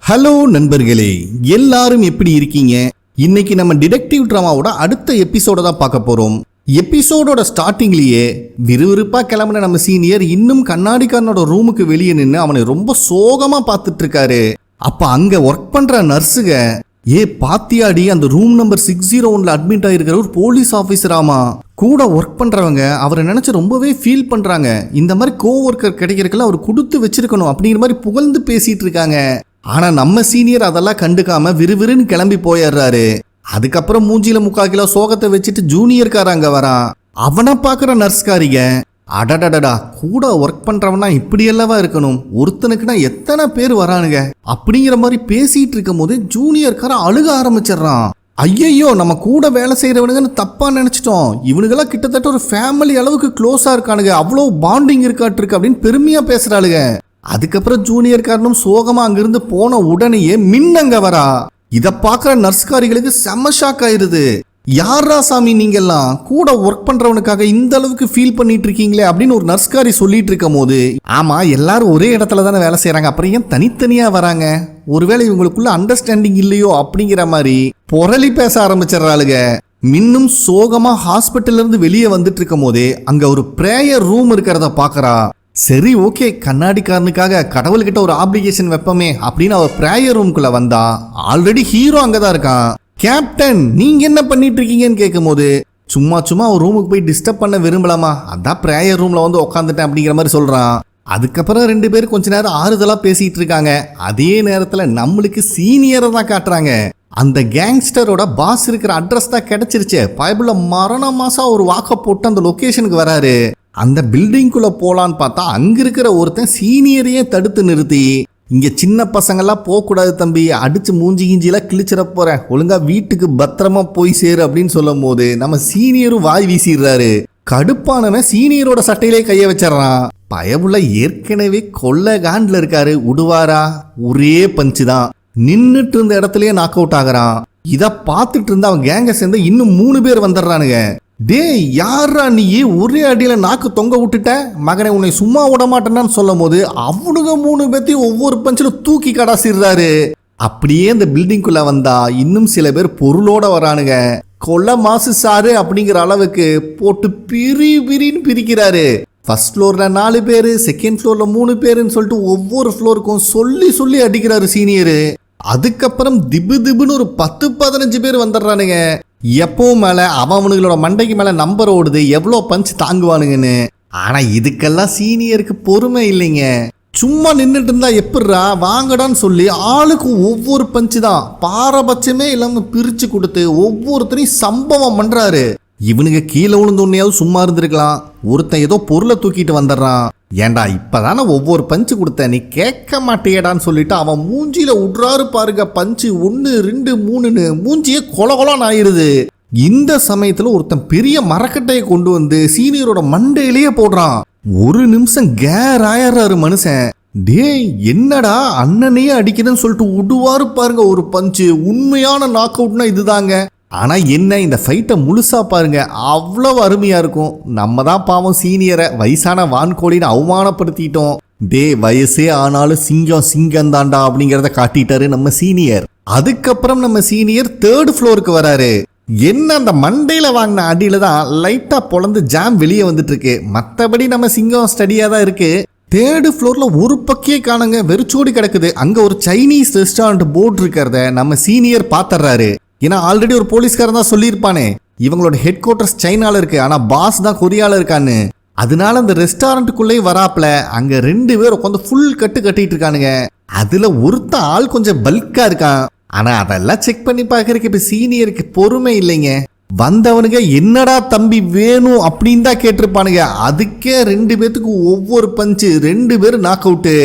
Hello நண்பர்களே, எல்லாரும் எப்படி இருக்கீங்க? இன்னைக்கு நம்ம டிடெக்டிவ் டிராமாவோட அடுத்த எபிசோட தான் பார்க்க போறோம். எபிசோடோட ஸ்டார்டிங்லயே விறுவிறுப்பா கிளம்பின நம்ம சீனியர் இன்னும் கண்ணாடிக்காரனோட ரூமுக்கு வெளியே நின்று அவனை ரொம்ப சோகமா பார்த்துட்டு இருக்காரு. அப்ப அங்க ஒர்க் பண்ற நர்ஸுக, பாத்தியாடி அந்த ரூம் நம்பர் 601ல அட்மிட் ஆயிருக்கிற ஒரு போலீஸ் ஆபீசராமா. கூட ஒர்க் பண்றவங்க அவரை நினைச்சு ரொம்பவே ஃபீல் பண்றாங்க. இந்த மாதிரி கோவொர்க்கர் கிடைக்கிறதுல அவர் கொடுத்து வச்சிருக்கணும் அப்படிங்கிற மாதிரி புகழ்ந்து பேசிட்டு இருக்காங்க. ஆனா நம்ம சீனியர் அதெல்லாம் கண்டுக்காம விறுவிறுன்னு கிளம்பி போயிடுறாரு. அதுக்கப்புறம் மூஞ்சில 3/4 கிலோ சோகத்தை வச்சுட்டு ஜூனியர்கார அங்க வரான். அவனை பாக்குற நர்ஸ்காரிங்க, அடடடடா கூட ஒர்க் பண்றவனா இப்படி எல்லாவா இருக்கணும், ஒருத்தனுக்குன்னா எத்தனை பேர் வரானுங்க அப்படிங்கிற மாதிரி பேசிட்டு இருக்கும் போது ஜூனியர்கார அழுக ஆரம்பிச்சிடறான். ஐயையோ, நம்ம கூட வேலை செய்யறவனுங்கன்னு தப்பா நினைச்சிட்டோம், இவனுங்கெல்லாம் கிட்டத்தட்ட ஒரு ஃபேமிலி அளவுக்கு க்ளோஸா இருக்கானுங்க, அவ்வளவு பாண்டிங் இருக்காட்டு இருக்கு அப்படின்னு பெருமையா பேசுறாளுங்க. அதுக்கப்புறம் ஜூனியர் காரனும் சோகமா அங்கிருந்து போன உடனேயே மின்னங்க வரா. இத பாக்குற நர்ஸ்காரிகளுக்கு செம்ம ஷாக் ஆயிருது. யாரா சாமி நீங்கெல்லாம் கூட ஒர்க் பண்றவனுக்காக இந்த அளவுக்கு ஃபீல் பண்ணிட்டு இருக்கீங்களே அப்படின்னு ஒரு நர்ஸ்காரி சொல்லிட்டு இருக்கும் போது, ஆமா எல்லாரும் ஒரே இடத்துல தானே வேலை செய்யறாங்க, அப்புறம் ஏன் தனித்தனியா வராங்க, ஒருவேளை இவங்களுக்குள்ள அண்டர்ஸ்டாண்டிங் இல்லையோ அப்படிங்கிற மாதிரி பொறலி பேச ஆரம்பிச்சிடறாளுங்க. மின்னும் சோகமா ஹாஸ்பிட்டல்ல இருந்து வெளியே வந்துட்டு இருக்கும் போதே அங்க ஒரு பிரேயர் ரூம் இருக்கிறத பாக்குறா. சரி ஓகே, கண்ணாடிக்காரனுக்காக கடவுள்கிட்ட ஒரு ஆப்ளிகேஷன் வைப்பமே அப்படின்னு அவ பிரேயர் ரூம்குள்ள வந்தா. ஆல்ரெடி ஹீரோ அங்கதான் இருக்கான். கேப்டன் நீங்க என்ன பண்ணிட்டு இருக்கீங்கன்னு கேட்கும் போது, சும்மா ஒரு ரூமுக்கு போய் டிஸ்டர்ப் பண்ண விரும்பலாமா, அதான் பிரேயர் ரூம்ல வந்து உட்காந்துட்டேன் அப்படிங்கிற மாதிரி சொல்றான். அதுக்கப்புறம் 2 பேரும் கொஞ்ச நேரம் ஆறுதலா பேசிட்டு இருக்காங்க. அதே நேரத்துல நம்மளுக்கு சீனியரை தான் காட்டுறாங்க. அந்த கேங்ஸ்டரோட பாஸ் இருக்கிற அட்ரஸ் தான் கிடைச்சிருச்சு. பைபிள்ல மரண மாசம் ஒரு வாக்க போட்டு அந்த லொகேஷனுக்கு வராரு. அந்த பில்டிங்குள்ள போலான்னு பார்த்தா அங்க இருக்கிற ஒருத்தன் சீனியரையே தடுத்து நிறுத்தி, இங்க சின்ன பசங்கெல்லாம் போக கூடாது தம்பி, அடிச்சு மூஞ்சி கிஞ்சிலாம் கிழிச்சிட போறேன், ஒழுங்கா வீட்டுக்கு பத்திரமா போய் சேரு அப்படின்னு சொல்லும் போது நம்ம சீனியரும் வாய் வீசிடுறாரு. கடுப்பானவன் சீனியரோட சட்டையிலே கைய வச்சிடறான். பயமுள்ள ஏற்கனவே கொள்ள காண்டில் இருக்காரு, உடுவாரா, ஒரே பஞ்சு தான், நின்னுட்டு இருந்த இடத்துலயே நாக் அவுட் ஆகுறான். இத பார்த்துட்டு இருந்த அவன் கேங்க சேர்ந்து இன்னும் 3 பேர் வந்துடுறானுங்க. டேய் யாரா நீ, ஒரே அடியில நாக்கு தொங்க விட்டுட்ட மகனை, உன்னை சும்மா விட மாட்டேன்னு சொல்லும் போது அவனுங்க 3 பேர்த்தையும் ஒவ்வொரு பஞ்சில தூக்கி கடாசிடுறாரு. அப்படியே இந்த பில்டிங்குள்ள வந்தா இன்னும் சில பேர் பொருளோட வரானுங்க. கொள்ள மாசு சாரு அப்படிங்கிற அளவுக்கு போட்டு பிரின்னு பிரிக்கிறாரு. ஃபர்ஸ்ட் ஃப்ளோர்ல 4 பேரு, செகண்ட் ஃப்ளோர்ல 3 பேருன்னு சொல்லிட்டு ஒவ்வொரு ஃப்ளோருக்கும் சொல்லி அடிக்கிறாரு சீனியரு. அதுக்கப்புறம் திபுன்னு ஒரு 10-15 பேர் வந்துடுறானுங்க. எப்பவும் மேல அவனுங்களோட மண்டைக்கு மேல நம்பர் ஓடுது எவ்வளோ பஞ்ச் தாங்குவானுங்கன்னு. ஆனா இதுக்கெல்லாம் சீனியருக்கு பொறுமை இல்லைங்க. சும்மா நின்றுட்டு இருந்தா எப்படிரா, வாங்கடான்னு சொல்லி ஆளுக்கு ஒவ்வொரு பஞ்சு தான் பாரபட்சமே இல்லாம பிரிச்சு கொடுத்து ஒவ்வொருத்தரையும் சம்பவம் பண்றாரு. இவனுங்க கீழே விழுந்து ஒன்னையாவது சும்மா இருந்திருக்கலாம், ஒருத்தன் ஏதோ பொருளை தூக்கிட்டு வந்துடுறான். ஏண்டா இப்பதானே ஒவ்வொரு பஞ்சு கொடுத்த, நீ கேட்க மாட்டேடான்னு சொல்லிட்டு அவன் மூஞ்சியில விட்றாரு பாருங்க பஞ்சு, 1 2 3ன்னு மூஞ்சியே கொலகொலான்னு ஆயிருது. இந்த சமயத்துல ஒருத்தன் பெரிய மரக்கட்டையை கொண்டு வந்து சீனியரோட மண்டையிலேயே போடுறான். ஒரு நிமிஷம் கேர் ஆயிடுறாரு மனுஷன். டேய் என்னடா அண்ணனையே அடிக்கிறேன்னு சொல்லிட்டு விடுவாரு பாருங்க ஒரு பஞ்சு. உண்மையான நாக் அவுட்னா இதுதாங்க. ஆனா என்ன, இந்த ஃபைட்டை முழுசா பாருங்க, அவ்வளவு அருமையா இருக்கும். நம்ம தான் பாவம் சீனியரை வயசான வான்கோழின்னு அவமானப்படுத்திட்டோம். டே வயசே ஆனாலும் சிங்கம் தாண்டா அப்படிங்கிறத காட்டிட்டாரு நம்ம சீனியர். அதுக்கப்புறம் நம்ம சீனியர் 3rd ஃப்ளோருக்கு வராரு. என்ன அந்த மண்டையில வாங்கின அடியில தான் லைட்டா பொழந்து ஜாம் வெளியே வந்துட்டு இருக்கு, மற்றபடி நம்ம சிங்கம் ஸ்டடியா தான் இருக்கு. 3rd ஃப்ளோர்ல ஒரு பக்கையே காணுங்க, வெறிச்சோடி கிடக்குது. அங்க ஒரு சைனீஸ் ரெஸ்டாரண்ட் போர்டு இருக்கிறத நம்ம சீனியர் பாத்துறாரு. ஏன்னா ஆல்ரெடி ஒரு போலீஸ்காரன் தான் சொல்லியிருப்பானே இவங்களோட ஹெட் குவார்டர்ஸ் சைனால இருக்கு, ஆனா பாஸ் தான் கொரியால இருக்கான்னு. அதனால அந்த ரெஸ்டாரண்ட்டுக்குள்ளே வராப்ல அங்க 2 பேர் உட்காந்து ஃபுல் கட்டிட்டு இருக்கானுங்க. அதுல ஒருத்த ஆள் கொஞ்சம் பல்கா இருக்கான். ஆனா அதெல்லாம் செக் பண்ணி பாக்குறதுக்கு இப்ப சீனியருக்கு பொறுமை இல்லைங்க. வந்தவனுங்க என்னடா தம்பி வேணும் அப்படின்னு தான் கேட்டிருப்பானுங்க. அதுக்கே 2 பேத்துக்கு ஒவ்வொரு பஞ்சு, 2 பேர் நாக் அவுட்டு.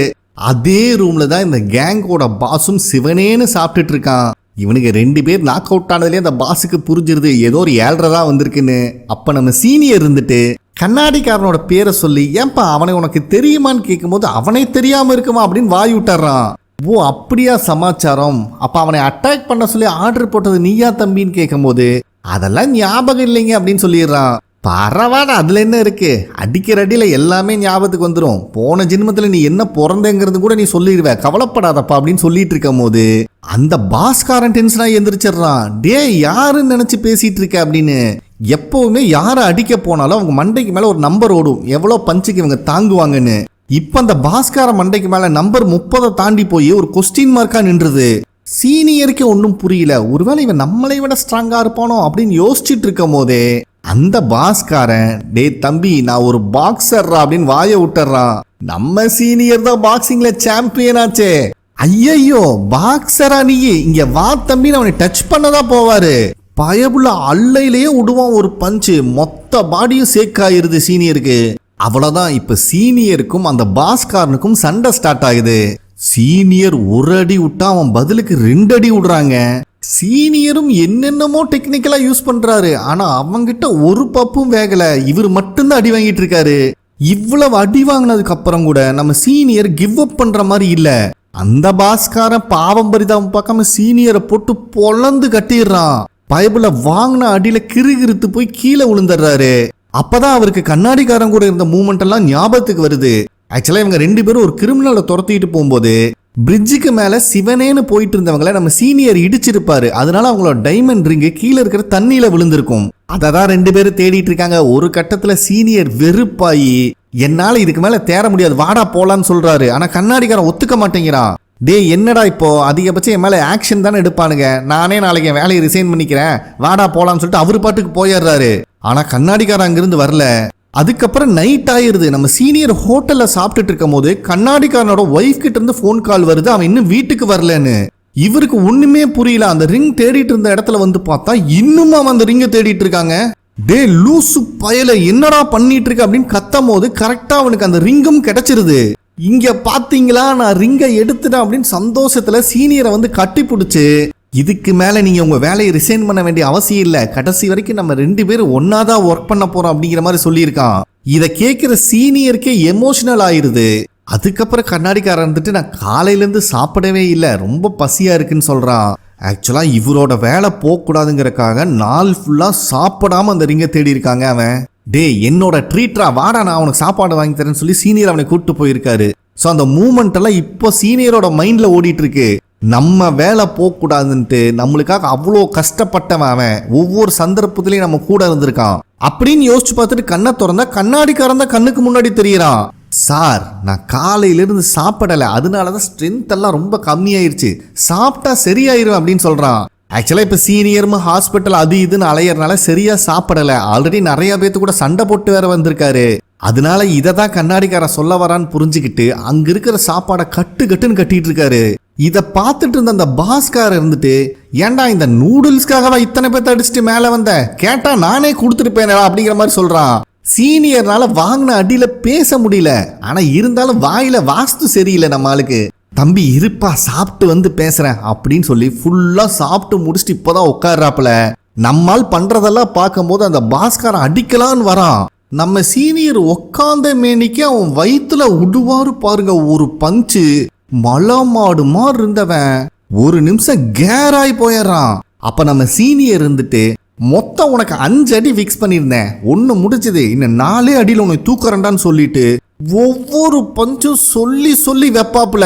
அதே ரூம்ல தான் இந்த கேங்கோட பாஸும் சிவனேன்னு சாப்பிட்டுட்டு இருக்கான். இவனுக்கு 2 பேர் நாக் அவுட் ஆனதுலேயே அந்த பாஸுக்கு புரிஞ்சிருது ஏதோ ஒரு 7:30 தான் வந்திருக்குன்னு. அப்ப நம்ம சீனியர் இருந்துட்டு கண்ணாடிக்காரனோட பேரை சொல்லி, ஏன்பா அவனை உனக்கு தெரியுமான்னு கேட்கும் போது அவனே தெரியாம இருக்குமா அப்படின்னு வாய் விட்டுறான். ஓ அப்படியா சமாச்சாரம், அப்ப அவனை அட்டாக் பண்ண சொல்லி ஆர்டர் போட்டது நீயா தம்பின்னு கேட்கும் போது அதெல்லாம் ஞாபகம் இல்லைங்க அப்படின்னு சொல்லிடுறான். பரவாயில்ல, அதுல என்ன இருக்கு, அடிக்கிற அடியில எல்லாமே ஞாபகத்துக்கு வந்துடும். போன ஜென்மத்துல நீ என்ன பிறந்தங்கிறது கூட நீ சொல்லிடுவ, கவலைப்படாதப்பா அப்படின்னு சொல்லிட்டு இருக்கும் போது அந்த பாஸ்காரன் டென்ஷனா எந்திரிச்சிடறான். டே யாருன்னு நினைச்சு பேசிட்டு இருக்க அப்படின்னு. எப்பவுமே யாரை அடிக்க போனாலும் அவங்க மண்டைக்கு மேல ஒரு நம்பர் ஓடும், எவ்வளவு பஞ்சுக்கு இவங்க தாங்குவாங்கன்னு. இப்ப அந்த பாஸ்கார மண்டைக்கு மேல நம்பர் 30 தாண்டி போய் ஒரு கொஸ்டின் மார்க்கா நின்றுது. சீனியருக்கு ஒன்றும் புரியல, ஒருவேளை இவன் நம்மளை விட ஸ்ட்ராங்கா இருப்பானோ அப்படின்னு யோசிச்சுட்டு இருக்கும் போதே அந்த பாஸ்காரன், டே தம்பி நான் ஒரு பாக்ஸர் அப்படின்னு வாய விட்டுறான். நம்ம சீனியர் தான் பாக்ஸிங்ல சாம்பியன் ஆச்சே. ஐயோ பாக்ஸரா நீ, இங்க வா தம்பி, அவனை டச் பண்ணதான் போவாரு. பயபுள்ள அல்லையிலேயே விடுவான் ஒரு பஞ்சு, மொத்த பாடியும் சேக்காயிருது சீனியருக்கு. அவ்வளவுதான், இப்ப சீனியருக்கும் அந்த பாஸ்காரனுக்கும் சண்டை ஸ்டார்ட் ஆகுது. சீனியர் ஒரு அடி விட்டா அவன் பதிலுக்கு 2 அடி விடுறாங்க. சீனியரும் என்னென்னமோ டெக்னிக்கலா யூஸ் பண்றாரு, ஆனா அவங்கிட்ட ஒரு பப்பும் வேகல, இவர் மட்டும்தான் அடி வாங்கிட்டு இருக்காரு. இவ்வளவு அடி வாங்கினதுக்கு அப்புறம் கூட நம்ம சீனியர் கிவ் அப் பண்ற மாதிரி இல்ல. அந்த பாஸ்காரன் பாவம் பரிதாபம் பார்க்காம சீனியரை போட்டு பொழந்து கட்டிடுறான். பைபிள வாங்கின அடியில கிறுகிறுத்து போய் கீழே விழுந்துடுறாரு. அப்பதான் அவருக்கு கண்ணாடிக்காரன் கூட இருந்த மூமெண்ட் எல்லாம் ஞாபகத்துக்கு வருது. ஆக்சுவலா இவங்க 2 பேரும் ஒரு கிரிமினலை துரத்திட்டு போகும்போது பிரிட்ஜுக்கு மேல சிவனேன்னு போயிட்டு இருந்தவங்களை நம்ம சீனியர் இடிச்சிருப்பாரு. அதனால அவங்களோட டைமண்ட் ரிங்கு கீழே இருக்கிற தண்ணியில விழுந்திருக்கும். அததான் 2 பேரும் தேடிட்டு இருக்காங்க. ஒரு கட்டத்துல சீனியர் வெறுப்பாயி, என்னால இதுக்கு மேல தேர முடியாது, வாடா போலான்னு சொல்றாரு. ஆனா கண்ணாடிக்காரன் ஒத்துக்க மாட்டேங்கிறான். டே என்னடா இப்போ அதிகபட்சம் என் மேல ஆக்ஷன் தானே எடுப்பானுங்க, நானே நாளைக்கு என் வேலையை ரிசைன் பண்ணிக்கிறேன், வாடா போலான்னு சொல்லிட்டு அவரு பாட்டுக்கு போயிடுறாரு. ஆனா கண்ணாடிக்காரன் அங்கிருந்து வரல. அதுக்கப்புறம் நைட் ஆயிருது. நம்ம சீனியர் ஹோட்டல்ல சாப்பிட்டுட்டு இருக்கும் போது கண்ணாடிக்காரனோட ஒய்ஃப் கிட்ட இருந்து போன் கால் வருது, அவன் இன்னும் வீட்டுக்கு வரலன்னு. இவருக்கு ஒண்ணுமே புரியல. அந்த ரிங் தேடிட்டு இருந்த இடத்துல வந்து பார்த்தா இன்னும் அவன் அந்த ரிங்கை தேடிட்டு இருக்காங்க. டே லூசு பயல என்னடா பண்ணிட்டு இருக்க அப்படின்னு கத்தும் போது கரெக்டா அவனுக்கு அந்த ரிங்கும் கிடைச்சிருது. இங்க பாத்தீங்களா நான் ரிங்கை எடுத்துட்டேன் அப்படின்னு சந்தோஷத்துல சீனியரை வந்து கட்டி பிடிச்சு, இதுக்கு மேல நீங்க உங்க வேலையை ரிசைன் பண்ண வேண்டிய அவசியம் இல்ல, கடைசி வரைக்கும் நம்ம 2 பேரும் ஒன்னாதான் ஒர்க் பண்ண போறோம் அப்படிங்கிற மாதிரி சொல்லியிருக்கான். இத கேட்கிற சீனியருக்கே எமோஷனல் ஆயிருது. அதுக்கப்புறம் கண்ணாடிக்காரன் இருந்துட்டு நான் காலையில இருந்து சாப்பிடவே இல்லை, ரொம்ப பசியா இருக்குன்னு சொல்றான். ஆக்சுவலா இவரோட வேலை போகக்கூடாதுங்கிறக்காக நாள் ஃபுல்லா சாப்பிடாம அந்த ரிங்கை தேடி இருக்காங்க. அவன் டே என்னோட ட்ரீட்ரா, வாடா நான் அவனுக்கு சாப்பாடு வாங்கி தரேன்னு சொல்லி சீனியர் அவனை கூப்பிட்டு போயிருக்காரு. ஸோ அந்த மூமெண்ட் எல்லாம் இப்போ சீனியரோட மைண்ட்ல ஓடிட்டு இருக்கு. நம்ம வேலை போகக்கூடாதுன்ட்டு நம்மளுக்காக அவ்வளோ கஷ்டப்பட்டவன் அவன், ஒவ்வொரு சந்தர்ப்பத்திலையும் நம்ம கூட இருந்திருக்கான் அப்படின்னு யோசிச்சு பார்த்துட்டு கண்ணை திறந்தா கண்ணாடிக்காரன் தான் கண்ணுக்கு முன்னாடி தெரியறான். சார் நான் காலையிலிருந்து சாப்பிடலை, அதனாலதான் ஸ்ட்ரென்த் எல்லாம் ரொம்ப கம்மியாயிருச்சு, சாப்பிட்டா சரியாயிரும் அப்படின்னு சொல்றான். ஆக்சுவலா இப்ப சீனியரும் ஹாஸ்பிட்டல் அது இதுன்னு அலையறனால சரியா சாப்பிடல, ஆல்ரெடி நிறைய பேத்து கூட சண்டை போட்டு வேற வந்திருக்காரு. அதனால இதை தான் கண்ணாடிக்காரன் சொல்ல வரான்னு புரிஞ்சுக்கிட்டு அங்க இருக்கிற சாப்பாடை கட்டுன்னு கட்டிட்டு இருக்காரு. இதை பார்த்துட்டு இருந்த அந்த பாஸ்காரர் இருந்துட்டு, ஏன்டா இந்த நூடுல்ஸ்க்காகவா இத்தனை பேர்த்த அடிச்சுட்டு மேல வந்த, கேட்டா நானே கொடுத்துருப்பேன் அப்படிங்கிற மாதிரி சொல்றான். சீனியர்னால வாங்கின அடியில பேச முடியல, ஆனா இருந்தாலும் வாயில வாஸ்து சரியில்லை நம்ம ஆளுக்கு. தம்பி இருப்பா சாப்பிட்டு வந்து பேசுறேன் அப்படின்னு சொல்லி ஃபுல்லா சாப்பிட்டு முடிச்சுட்டு இப்பதான் உட்கார்றாப்புல. நம்மால் பண்றதெல்லாம் பார்க்கும் போது அந்த பாஸ்காரன் அடிக்கலான்னு வரான். நம்ம சீனியர் உக்காந்த மேனிக்கு அவன் வயிற்றுல விடுவாரு பாருங்க ஒரு பஞ்சு. மலை மாடு மாதிரி இருந்தவன் ஒரு நிமிஷம் கேராய் போயிடுறான். அப்ப நம்ம சீனியர் இருந்துட்டு, மொத்தம் உனக்கு 5 அடி ஃபிக்ஸ் பண்ணியிருந்தேன், 1 முடிச்சது, இன்னும் 4 அடியில் உனக்கு தூக்கறேன்டான்னு சொல்லிட்டு ஒவ்வொரு பஞ்சும் சொல்லி வெப்பாப்புல.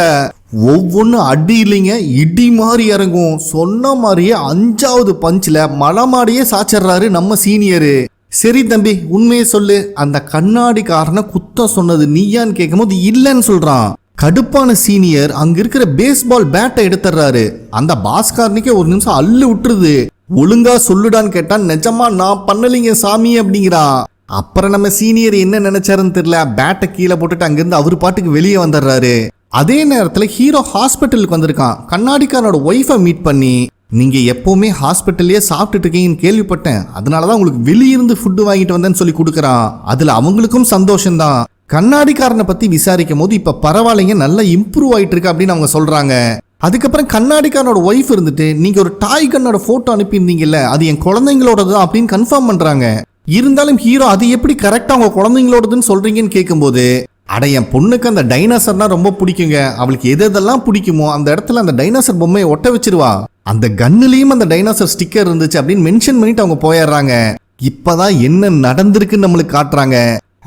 ஒவ்வொன்னு அடி இல்லைங்க, இடி மாதிரி இறங்கும். சொன்ன மாதிரியே 5வது பஞ்சில் மலை மாடியே சாச்சிடுறாரு நம்ம சீனியரு. சரி தம்பி உண்மையை சொல்லு, அந்த கண்ணாடிக்காரனை குத்தம் சொன்னது நீயான்னு கேட்கும் போது இல்லைன்னு சொல்றான். கடுப்பான சீனியர் அங்க இருக்கிற பேஸ்பால் பேட்டை எடுத்துறாரு. அந்த பாஸ்காரனுக்கே ஒரு நிமிஷம் அள்ளு விட்டுருது. ஒழுங்கா சொல்லுடான்னு கேட்டா நிஜமா நான் பண்ணலீங்க சாமி அப்படிங்கிறான். அப்புறம் நம்ம சீனியர் என்ன நினைச்சாருன்னு தெரியல, பேட்டை கீழே போட்டுட்டு அங்கிருந்து அவர் பாட்டுக்கு வெளியே வந்துடுறாரு. அதே நேரத்துல ஹீரோ ஹாஸ்பிட்டலுக்கு வந்திருக்கான். கண்ணாடிக்காரனோட ஒய்ஃபை மீட் பண்ணி, நீங்க எப்பவுமே ஹாஸ்பிட்டல்லையே சாப்பிட்டுட்டு இருக்கீங்கன்னு கேள்விப்பட்டேன், அதனாலதான் உங்களுக்கு வெளியிருந்து ஃபுட்டு வாங்கிட்டு வந்தேன்னு சொல்லி கொடுக்குறான். அதுல அவங்களுக்கும் சந்தோஷம்தான். கண்ணாடிக்காரனை பத்தி விசாரிக்கும் போது இப்ப பரவாயில்லைங்க, நல்லா இம்ப்ரூவ் ஆயிட்டு இருக்கு அப்படின்னு அவங்க சொல்றாங்க. அதுக்கப்புறம் கண்ணாடிக்காரனோட ஒய்ஃப் இருந்துட்டு, நீங்க ஒரு டாய் கண்ணோட போட்டோ அனுப்பியிருந்தீங்கல்ல, அது என் குழந்தைங்களோடது அப்படின்னு கன்ஃபார்ம் பண்றாங்க. இருந்தாலும் ஹீரோ அது எப்படி கரெக்டா அவங்க குழந்தைங்களோடதுன்னு சொல்றீங்கன்னு கேட்கும்போது, அட என் பொண்ணுக்கு அந்த டைனாசர்னா ரொம்ப பிடிக்குங்க, அவளுக்கு எதெல்லாம் பிடிக்குமோ அந்த இடத்துல அந்த டைனாசர் பொம்மையை ஒட்ட வச்சிருவா, அந்த கன்னுலயும் அந்த டைனாசர் ஸ்டிக்கர் இருந்துச்சு அப்படின்னு மென்ஷன் பண்ணிட்டு அவங்க போயிடுறாங்க. இப்பதான் என்ன நடந்திருக்குன்னு நம்மளுக்கு காட்டுறாங்க.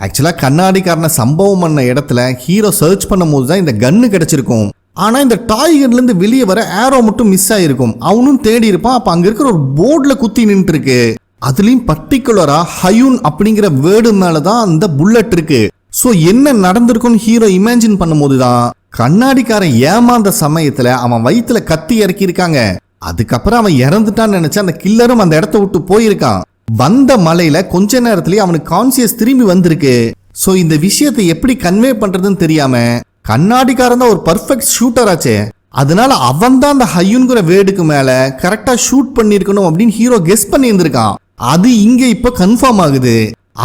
ஆக்சுவலா கண்ணாடிக்காரனை சம்பவம் பண்ண இடத்துல ஹீரோ சர்ச் பண்ணும் போது தான் இந்த கன்னு கிடைச்சிருக்கும். ஆனா இந்த டாய் கன்ல இருந்து வெளியே வர ஏரோ மட்டும் மிஸ் ஆயிருக்கும். அவனும் தேடி இருப்பான். அப்ப அங்க இருக்கிற ஒரு போர்டுல குத்தி நின்று இருக்கு. அதுலயும் பர்டிகுலரா ஹயூன் அப்படிங்கிற வேர்டு மேலதான் அந்த புல்லட் இருக்கு. சோ என்ன நடந்திருக்கும்னு ஹீரோ இமேஜின் பண்ணும்போதுதான் கண்ணாடிக்காரன் ஏமாந்த சமயத்துல அவன் வயிற்றுல கத்தி இறக்கி இருக்காங்க. அதுக்கப்புறம் அவன் இறந்துட்டான்னு நினைச்சு அந்த கில்லரும் அந்த இடத்த விட்டு போயிருக்கான். வந்த மலையில கொஞ்ச நேரத்திலேயே அவனுக்கு கான்சியஸ் திரும்பி வந்திருக்கு. சோ இந்த விஷயத்தை எப்படி கன்வே பண்றதுன்னு தெரியாம கண்ணாடிக்காரன் தான் ஒரு பர்ஃபெக்ட் ஷூட்டர் ஆச்சே, அதனால அவன் தான் அந்த ஹையுன்கிற வேர்டுக்கு மேல கரெக்டா ஷூட் பண்ணிருக்கணும் அப்படின்னு ஹீரோ கெஸ் பண்ணி இருந்திருக்கான். அது இங்க இப்ப கன்ஃபார்ம் ஆகுது.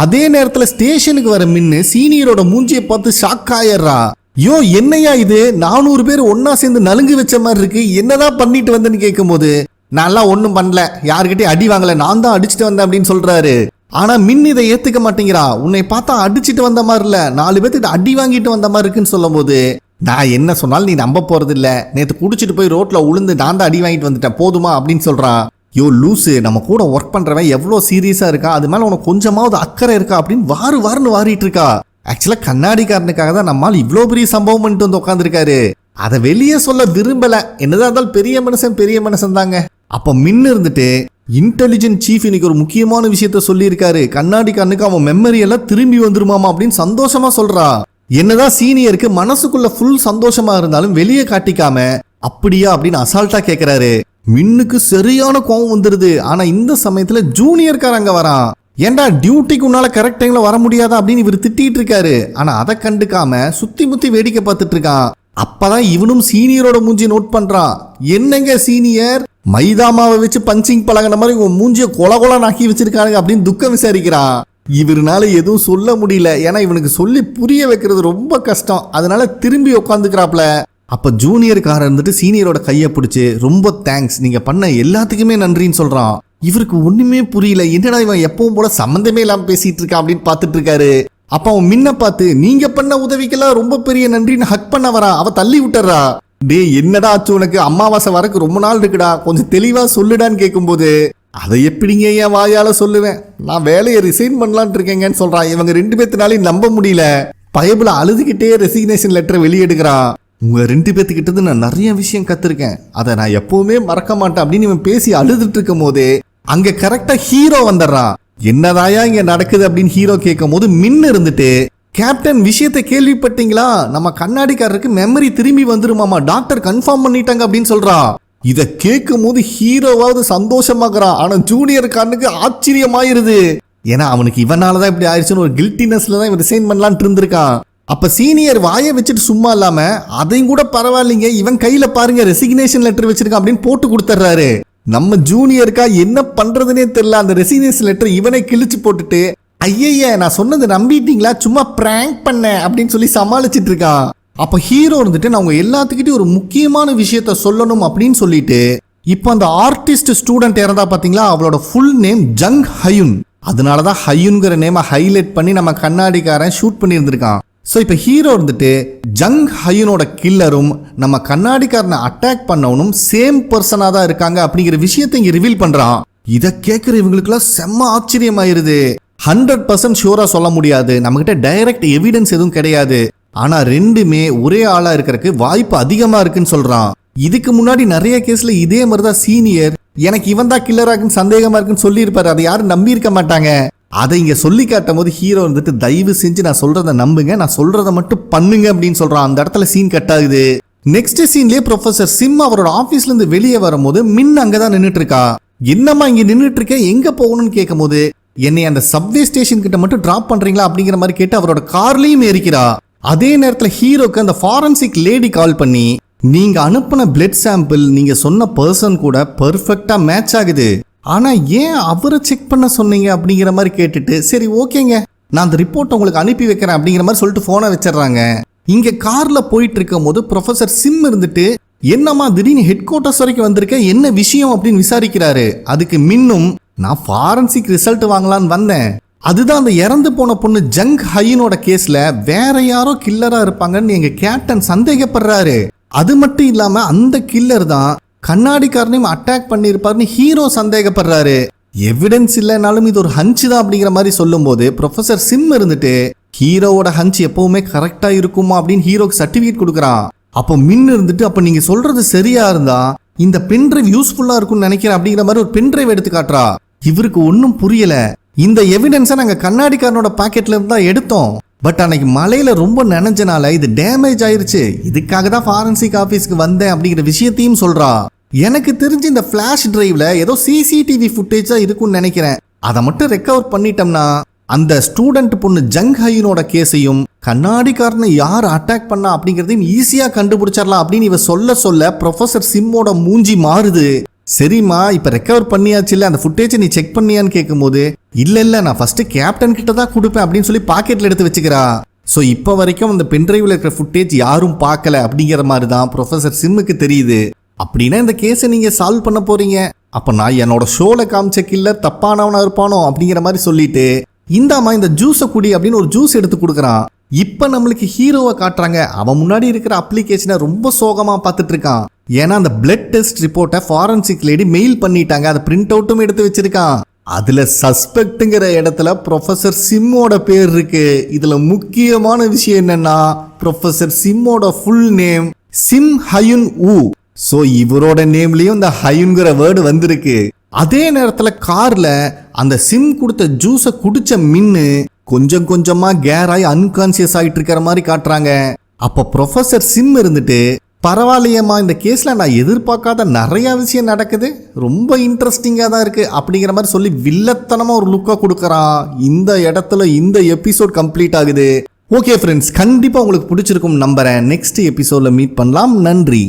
அதே நேரத்துல ஸ்டேஷனுக்கு வர மின்னு சீனியரோட மூஞ்சியை பார்த்து ஷாக் ஆயிடுறா. யோ என்னையா இது, 400 பேர் ஒன்னா சேர்ந்து நலுங்கு வச்ச மாதிரி இருக்கு, என்னதான் பண்ணிட்டு வந்தேன்னு கேட்கும் போது நான்லாம் ஒன்னும் பண்ணல, யாருக்கிட்டே அடி வாங்கல, நான் தான் அடிச்சுட்டு வந்தேன் அப்படின்னு சொல்றாரு. ஆனா மின் இதை ஏத்துக்க மாட்டேங்கிறா. உன்னை பார்த்தா அடிச்சுட்டு வந்த மாதிரி இல்ல, 4 பேர்த்துக்கிட்ட அடி வாங்கிட்டு வந்த மாதிரி இருக்குன்னு சொல்லும் போது நான் என்ன சொன்னாலும் நீ நம்ப போறது இல்ல, நேத்து குடிச்சிட்டு போய் ரோட்ல உளுந்து நான் தான் அடி வாங்கிட்டு வந்துட்டேன் போதுமா அப்படின்னு சொல்றான். யோ லூசு, நம்ம கூட ஒர்க் பண்றவன் எவ்வளவு சீரியஸா இருக்கா, அது மேல உனக்கு கொஞ்சமாவது அக்கறை இருக்கா அப்படின்னு வாருன்னு வாரிட்டு இருக்கா. ஆக்சுவலா கண்ணாடிக்காரனுக்காக தான் நம்மால் இவ்வளோ பெரிய சம்பவம் பண்ணிட்டு வந்து உட்காந்துருக்காரு. அதை வெளியே சொல்ல விரும்பல. என்னதான் இருந்தாலும் பெரிய மனுஷன் தாங்க. அப்ப மின்னு இருந்துட்டு இன்டெலிஜென்ட் சீஃப் இன்னைக்கு ஒரு முக்கியமான விஷயத்த சொல்லி இருக்காரு. கண்ணாடிக்காரனுக்கு அவன் மெமரி எல்லாம் திரும்பி வந்துருமாமா அப்படின்னு சந்தோஷமா சொல்றா. என்னதான் சீனியருக்கு மனசுக்குள்ள ஃபுல் சந்தோஷமா இருந்தாலும் வெளியே காட்டிக்காம அப்படியா அப்படின்னு அசால்ட்டா கேக்குறாரு. மின்னுக்கு சரியான கோவம் வந்துருது. ஆனா இந்த சமயத்துல ஜூனியர்கார அங்க வரான். ஏண்டா டியூட்டிக்கு உன்னால கரெக்ட் டைம்ல வர முடியாதா அப்படின்னு இவர் திட்டிட்டு இருக்காரு. ஆனா அதை கண்டுக்காம சுத்தி முத்தி வேடிக்கை பார்த்துட்டு இருக்கான். அப்பதான் இவனும் சீனியரோட மூஞ்சி நோட் பண்றான். என்னங்க சீனியர், மைதா மாவை வச்சு பஞ்சிங் பழகின மாதிரி உன் மூஞ்சிய கொல நாக்கி வச்சிருக்கானுங்க அப்படின்னு துக்கம் விசாரிக்கிறான். இவருனால எதுவும் சொல்ல முடியல. ஏன்னா இவனுக்கு சொல்லி புரிய வைக்கிறது ரொம்ப கஷ்டம். அதனால திரும்பி உட்காந்துக்கிறாப்ல. அப்ப ஜூனியர்காரன் இருந்துட்டு சீனியரோட கையை பிடிச்சு ரொம்ப தேங்க்ஸ், நீங்க பண்ண எல்லாத்துக்குமே நன்றின்னு சொல்றான். இவருக்கு ஒண்ணுமே புரியல. என்னடா இவன் எப்பவும் போல சம்பந்தமே இல்லாம பேசிட்டு இருக்கான் அப்படின்னு பாத்துட்டு இருக்காரு. அப்ப அவன் மின்ன பார்த்து நீங்க பண்ண உதவிக்கெல்லாம் ரொம்ப பெரிய நன்றின்னு ஹக் பண்ண வரா. அவ தள்ளி விட்டுறா. டே என்னடா ஆச்சு உனக்கு, அம்மாவாசை வரக்கு ரொம்ப நாள் இருக்குடா, கொஞ்சம் தெளிவா சொல்லுடான்னு கேட்கும்போது அதை எப்படிங்க என் வாயால சொல்லுவேன், நான் வேலையை ரிசைன் பண்ணலான் இருக்கேங்கன்னு சொல்றான். இவங்க 2 பேர்த்தினாலையும் நம்ப முடியல. பயபுல அழுதுகிட்டே ரெசிக்னேஷன் லெட்டரை வெளியெடுக்கிறான். உங்க 2 பேர்த்துக்கிட்டது நான் நிறைய விஷயம் கத்துருக்கேன், அதை நான் எப்பவுமே மறக்க மாட்டேன் அப்படின்னு இவன் பேசி அழுதுட்டு இருக்கும் போது அங்க கரெக்டா ஹீரோ வந்துடுறான். என்னதாயா இங்க நடக்குது அப்படின்னு ஹீரோ கேட்கும் போது மின்னு இருந்துட்டு கேப்டன் விஷயத்தை கேள்விப்பட்டீங்களா, நம்ம கண்ணாடிக்காரருக்கு மெமரி திரும்பி வந்துருமாமா, டாக்டர் கன்ஃபார்ம் பண்ணிட்டாங்க அப்படின்னு சொல்றான். இத கேட்கும் போது ஹீரோவாவது சந்தோஷமாக்குறான். ஆனா ஜூனியர்காரனுக்கு ஆச்சரியமாயிருது. ஏன்னா அவனுக்கு இவனாலதான் இப்படி ஆயிடுச்சுன்னு ஒரு கில்ட்டினஸ்ல தான் இவன் ரிசைன் பண்ணலான்னு இருந்திருக்கான். அப்ப சீனியர் வாயை வச்சுட்டு சும்மா இல்லாம அதையும் கூட பரவாயில்லைங்க, இவன் கையில பாருங்க ரெசிக்னேஷன் லெட்டர் வச்சிருக்கான் அப்படின்னு போட்டு கொடுத்துறாரு. நம்ம ஜூனியருக்கா என்ன பண்றதுனே தெரியல. அந்த ரெசிக்னேஷன் லெட்டர் இவனை கிழிச்சு போட்டுட்டு ஐய நான் சொன்னது நம்பிட்டீங்களா, சும்மா பிராங்க் பண்ண அப்படின்னு சொல்லி சமாளிச்சிட்டு இருக்கான். அப்ப ஹீரோ இருந்துட்டு நான் உங்க எல்லாத்துக்கிட்டையும் ஒரு முக்கியமான விஷயத்த சொல்லணும் அப்படின்னு சொல்லிட்டு இப்ப அந்த ஆர்டிஸ்ட் ஸ்டூடெண்ட் இறந்தா பாத்தீங்களா, அவளோட ஃபுல் நேம் ஜங் ஹயுன். அதனாலதான் ஹயுன்கிற நேம ஹைலைட் பண்ணி நம்ம கண்ணாடிக்காரன் ஷூட் பண்ணி இருந்திருக்கான். ஸோ இப்போ ஹீரோ இருந்துட்டு ஜங் ஹயுனோட கில்லரும் நம்ம கண்ணாடிக்காரனை அட்டாக் பண்ணவனும் சேம் பர்சனாக தான் இருக்காங்க அப்படிங்கிற விஷயத்தை இங்கே ரிவீல் பண்ணுறான். இதை கேட்குற இவங்களுக்குலாம் செம்ம ஆச்சரியமாயிருது. 100% ஷூராக சொல்ல முடியாது, நம்மகிட்ட டைரக்ட் எவிடன்ஸ் எதுவும் கிடையாது. ஆனால் 2மே ஒரே ஆளாக இருக்கிறதுக்கு வாய்ப்பு அதிகமாக இருக்குன்னு சொல்கிறான். இதுக்கு முன்னாடி நிறைய கேஸில் இதே மாதிரி தான் சீனியர் எனக்கு இவன் தான் கில்லராக்குன்னு சந்தேகமாக இருக்குன்னு சொல்லியிருப்பாரு. அதை யாரும் நம்பி இருக்க மாட்டாங்க. அதை இங்க சொல்லி காட்டும் போது ஹீரோ வந்துட்டு தயவு செஞ்சு நான் சொல்றத நம்புங்க, நான் சொல்றத மட்டும் பண்ணுங்க அப்படின்னு சொல்றான். அந்த இடத்துல சீன் கட் ஆகுது. நெக்ஸ்ட் சீன்லயே ப்ரொஃபசர் சிம் அவரோட ஆபீஸ்ல இருந்து வெளியே வரும்போது மின் அங்கதான் நின்னுட்டு இருக்கா. என்னம்மா இங்க நின்னுட்டு இருக்க, எங்க போகணும்னு கேட்கும் போது என்னை அந்த சப்வே ஸ்டேஷன் கிட்ட மட்டும் டிராப் பண்றீங்களா அப்படிங்கிற மாதிரி கேட்டு அவரோட கார்லயும் ஏறிக்கிறா. அதே நேரத்துல ஹீரோக்கு அந்த ஃபாரன்சிக் லேடி கால் பண்ணி நீங்க அனுப்பின பிளட் சாம்பிள் நீங்க சொன்ன பர்சன் கூட பெர்ஃபெக்டா மேட்ச் ஆகுது, ஆனா ஏன் அவரை செக் பண்ண சொன்னீங்க அப்படிங்கிற மாதிரி கேட்டுட்டு சரி ஓகேங்க நான் அந்த ரிப்போர்ட் உங்களுக்கு அனுப்பி வைக்கிறேன் அப்படிங்கிற மாதிரி சொல்லிட்டு போனை வச்சிடறாங்க. இங்க கார்ல போயிட்டு இருக்கும் போது ப்ரொஃபசர் சிம் இருந்துட்டு என்னம்மா திடீர்னு ஹெட் குவார்ட்டர்ஸ் வரைக்கும் வந்திருக்க, என்ன விஷயம் அப்படின்னு விசாரிக்கிறாரு. அதுக்கு மின்னும் நான் ஃபாரன்சிக் ரிசல்ட் வாங்கலான்னு வந்தேன், அதுதான் அந்த இறந்து போன பொண்ணு ஜங் ஹயினோட கேஸ்ல வேற யாரோ கில்லரா இருப்பாங்கன்னு எங்க கேப்டன் சந்தேகப்படுறாரு. அது மட்டும் இல்லாம அந்த கில்லர் தான் கண்ணாடிக்காரனையும் அட்டாக் பண்ணிருப்பாருன்னு ஹீரோ சந்தேகப்படுறாரு. எவிடன்ஸ் இல்லைனாலும் இது ஒரு ஹஞ்ச் தான் அப்படிங்கிற மாதிரி சொல்லும்போது ப்ரொஃபசர் சிம் இருந்துட்டு ஹீரோவோட ஹஞ்ச் எப்பவுமே கரெக்டா இருக்குமா அப்படின்னு ஹீரோக்கு சர்டிபிகேட் கொடுக்குறான். அப்போ மின் இருந்துட்டு அப்ப நீங்க சொல்றது சரியா இருந்தா இந்த பென்ட்ரைவ் யூஸ்ஃபுல்லா இருக்கும்னு நினைக்கிறேன் அப்படிங்கிற மாதிரி ஒரு பென்ட்ரைவ் எடுத்து காட்டுறா. இவருக்கு ஒன்றும் புரியல. இந்த எவிடன்ஸை நாங்க கண்ணாடிக்காரனோட பாக்கெட்ல இருந்தா எடுத்தோம், பட் அன்னைக்கு மலையில ரொம்ப நனைஞ்சனால இது டேமேஜ் ஆயிருச்சு, இதுக்காக தான் ஃபாரன்சிக் ஆபீஸ்க்கு வந்தேன் அப்படிங்கிற விஷயத்தையும் சொல்றா. எனக்கு தெரிஞ்சு இந்த ஃபிளாஷ் டிரைவ்ல ஏதோ சிசிடிவி ஃபுட்டேஜ் தான் இருக்கும்னு நினைக்கிறேன். அதை மட்டும் ரெக்கவர் பண்ணிட்டோம்னா அந்த ஸ்டூடெண்ட் பொண்ணு ஜங் ஹைனோட கேஸையும் கண்ணாடிக்காரனை யார் அட்டாக் பண்ணா அப்படிங்கறதையும் ஈஸியா கண்டுபிடிச்சிடலாம் அப்படின்னு இவ சொல்ல சொல்ல ப்ரொஃபசர் சிம்மோட மூஞ்சி மாறுது. சரிம்மா இப்ப ரெக்கவர் பண்ணியாச்சு இல்ல, அந்த ஃபுட்டேஜை நீ செக் பண்ணியான்னு கேட்கும் போது இல்ல நான் ஃபர்ஸ்ட் கேப்டன் கிட்ட தான் கொடுப்பேன் அப்படின்னு சொல்லி பாக்கெட்ல எடுத்து வச்சுக்கிறா. ஸோ இப்போ வரைக்கும் அந்த பென்ட்ரைவ்ல இருக்கிற ஃபுட்டேஜ் யாரும் பார்க்கல அப்படிங்கிற மாதிரி தான் ப்ரொஃபசர் சிம்முக்கு தெரியுது. அப்படின்னா இந்த கேஸை நீங்க சால்வ் பண்ண போறீங்க, அப்ப நான் என்னோட ஷோல காமிச்ச கில்லர் தப்பானவனா இருப்பானோ அப்படிங்கிற மாதிரி சொல்லிட்டு இந்தாமா இந்த ஜூஸை குடி அப்படின்னு ஒரு ஜூஸ் எடுத்து கொடுக்குறான். இப்ப நம்மளுக்கு ஹீரோவை காட்டுறாங்க. அவன் முன்னாடி இருக்கிற அப்ளிகேஷனை ரொம்ப சோகமா பார்த்துட்டு இருக்கான். ஏன்னா அந்த பிளட் டெஸ்ட் ரிப்போர்ட்டை ஃபாரன்சிக் லேடி மெயில் பண்ணிட்டாங்க, அதை பிரிண்ட் அவுட்டும் எடுத்து வச்சிருக்கான். அதுல சஸ்பெக்ட்ங்கிற இடத்துல ப்ரொஃபசர் சிம்மோட பேர் இருக்கு. இதுல முக்கியமான விஷயம் என்னன்னா ப்ரொஃபசர் சிம்மோட ஃபுல் நேம் சிம் ஹயுன் ஊ. சோ இவரோட நேம்லயும் இந்த ஹயுன்கிற வேர்டு வந்திருக்கு. அதே நேரத்துல கார்ல அந்த சிம் கொடுத்த ஜூஸை குடிச்ச மின்னு கொஞ்சம் கொஞ்சமா கேராய் அன்கான்சியஸ் ஆயிட்டு இருக்கிற மாதிரி காட்டுறாங்க. அப்ப ப்ரொஃபசர் சிம் இருந்துட்டு பரவாயில்லையம்மா, இந்த கேஸ்ல நான் எதிர்பார்க்காத நிறைய விஷயம் நடக்குது, ரொம்ப இன்ட்ரெஸ்டிங்கா தான் இருக்கு அப்படிங்கிற மாதிரி சொல்லி வில்லத்தனமா ஒரு லுக்கா கொடுக்கறான். இந்த இடத்துல இந்த எபிசோட் கம்ப்ளீட் ஆகுது. ஓகே ஃப்ரெண்ட்ஸ், கண்டிப்பா உங்களுக்கு பிடிச்சிருக்கும் நம்புறேன். நெக்ஸ்ட் எபிசோட்ல மீட் பண்ணலாம். நன்றி.